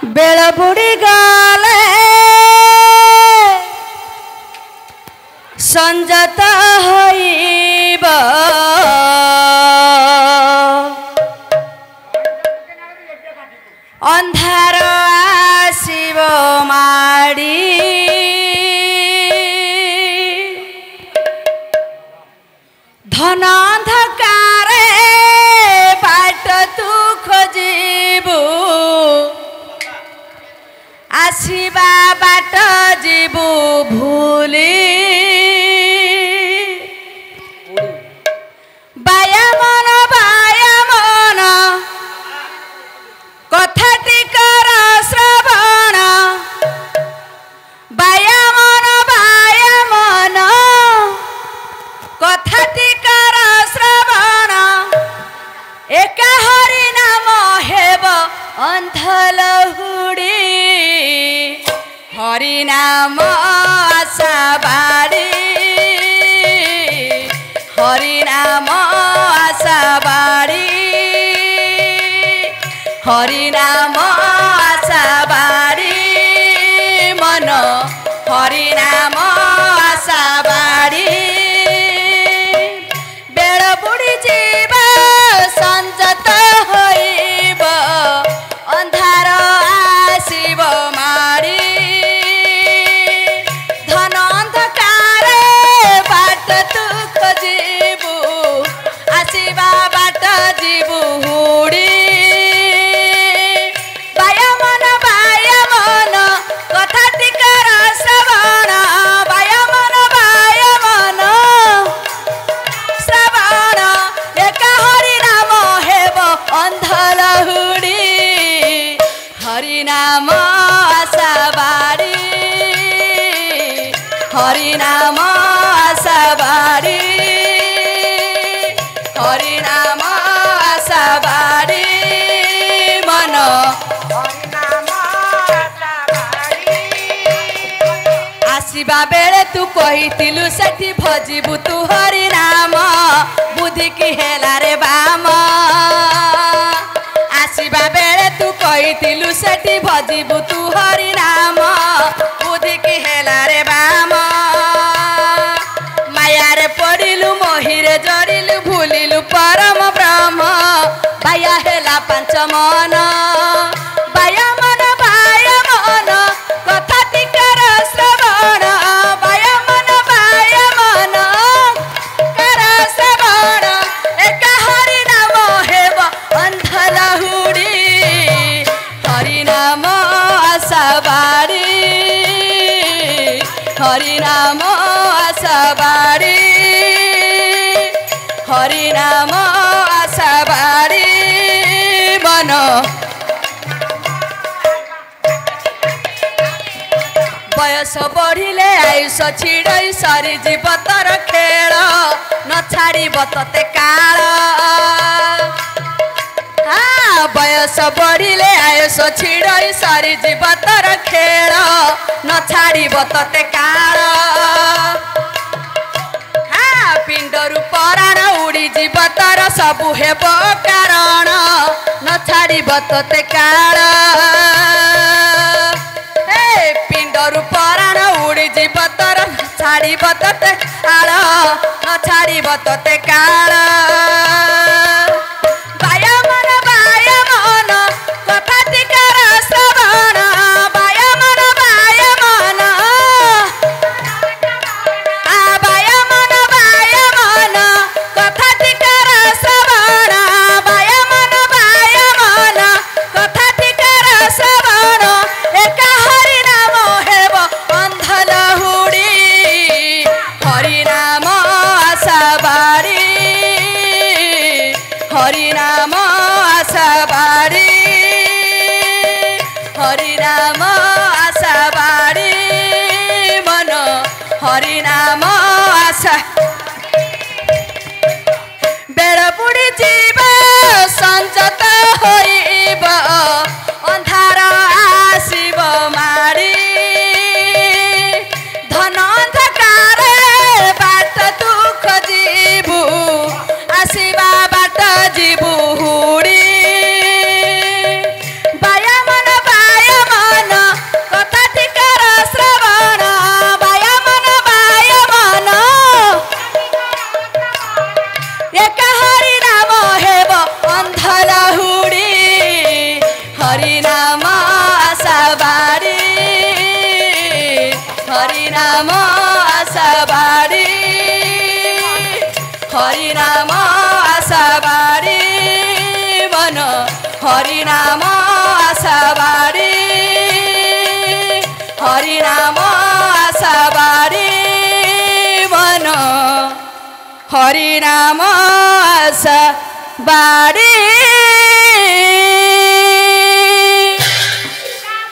Bell बुड़ी गले संजत हईब अंधार आसीब माड़ी धन अंधकार बाट तू खोजिबू आसीबा बाट जीबू भूली बायामन कथाटी कर श्रवण बायामन कथाटी कर श्रवण एका हरि नाम हेब अंधलहुड़ी हरि नाम आशा बाड़ी हरि नाम आशा बाड़ी हरि नाम आशा बाड़ी मन हरि नाम आशा बाड़ी बेल बुड़ी जीवा संजत हईब अंधार आसीब माड़ी धन अंधकार बाट तू खोजिबू आसीबा बाट जीबू हुड़ी बायामन कथाटी कर श्रवण बायामन श्रवण एका हरि नाम हेब अंधलहुड़ी हरि नाम आशा बाड़ी हरि नाम आशा बाड़ी हरि नाम आशा बाड़ी मन आसीबा बेले तू कहिथिलु सेठी भजिबु तू हरि नाम बुद्धि की हेला रे बाम आसीबा बेले तू कहिथिलु सेठी भजिबु तू हरि नाम बुद्धि की हेला रे बाम माया रे पड़िलु मोहिरे जरिलु भूलिलु परम ब्रह्म बाया हेला पंच मन बायामन कथाटी कर श्रवण बायामन कर श्रवण एका हरि नाम हेब अंधलहुड़ी हरि नाम आशा बाड़ी हरि नाम आशा बाड़ी हरि नाम आशा बाड़ी मन बयस बढ़िले आयुष छिड़ई सरी जीव तर खेल न छाड़ब तते काल हाँ बयस बढ़िले आयुष छिड़ई सरी जीव तर खेल न छाड़ब तते काल हाँ पिंडरू पराण उड़ी जीव तर सबु हेब कारण न छाड़ब तते काल पिंडरू पराण उड़ी जीव तर छाड़ब तते काल न छाड़ब तते काल बायामन कथाटी कर श्रवण बायामन कथाटी कर श्रवण बायामन कथाटी कर श्रवण एका हरि नाम हेब अंधलहुड़ी हरि नाम आशा बाड़ी हरि नाम आशा बाड़ी हरि नाम आशा बाड़ी मन हरि नाम आशा बेल बुड़ी जीवा संजत हईब अंधार आसीब माड़ी धन अंधकार बाट तू खोजिबू आसीबा बाट जीबू हुड़ी बायामन हरि नाम आशा बाड़ी बन हरि नाम आशा बाड़ी हरि नाम आशा बाड़ी बन हरि नाम आशा बाड़ी।